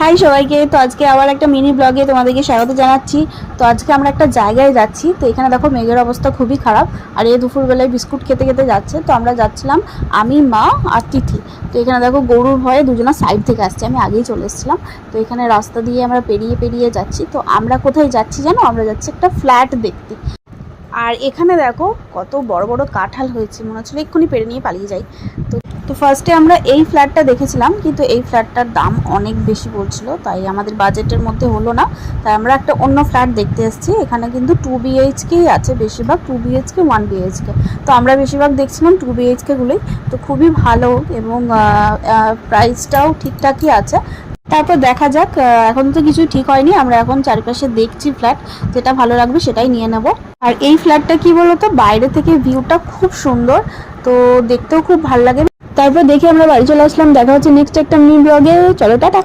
High সবাইকে। তো আজকে আবার একটা মিনি ব্লগে তোমাদেরকে স্বাগত জানাচ্ছি। তো আজকে আমরা একটা জায়গায় যাচ্ছি। তো এখানে দেখো মেঘের অবস্থা খুবই খারাপ, আর এই দুপুরবেলায় বিস্কুট খেতে খেতে যাচ্ছে। তো আমরা যাচ্ছিলাম আমি, মা আর তিথি। তো এখানে দেখো গরুর ভয়ে দুজনা সাইড থেকে আসছে, আমি আগেই চলে এসেছিলাম। তো এখানে রাস্তা দিয়ে আমরা পেরিয়ে পেরিয়ে যাচ্ছি। তো আমরা কোথায় যাচ্ছি জানো? আমরা যাচ্ছি একটা ফ্ল্যাট দেখতে। আর এখানে দেখো কত বড় বড় কাঁঠাল হয়েছে, মনে হচ্ছিল এক্ষুনি পেরে নিয়ে পালিয়ে যাই। তো তো ফার্স্টে আমরা এই ফ্ল্যাটটা দেখেছিলাম, কিন্তু এই ফ্ল্যাটটার দাম অনেক বেশি বলছিল, তাই আমাদের বাজেটের মধ্যে হলো না। তাই আমরা একটা অন্য ফ্ল্যাট দেখতে এসেছি। এখানে কিন্তু 2 BHKই আছে, বেশিরভাগ 2 BHK 1 BHK। তো আমরা বেশিরভাগ দেখছিলাম 2 BHKগুলোই। তো খুবই ভালো, এবং প্রাইসটাও ঠিকঠাকই আছে। তারপর দেখা যাক, এখন তো কিছুই ঠিক হয়নি। আমরা এখন চারিপাশে দেখছি ফ্ল্যাট, যেটা ভালো লাগবে সেটাই নিয়ে নেব। আর এই ফ্ল্যাটটা কি বলতো, বাইরে থেকে ভিউটা খুব সুন্দর, তো দেখতেও খুব ভালো লাগে। তারপর দেখে আমরা বাড়ি চলে আসলাম। দেখা হচ্ছে নেক্সট একটা মিনি ব্লগে। চলো টাটা।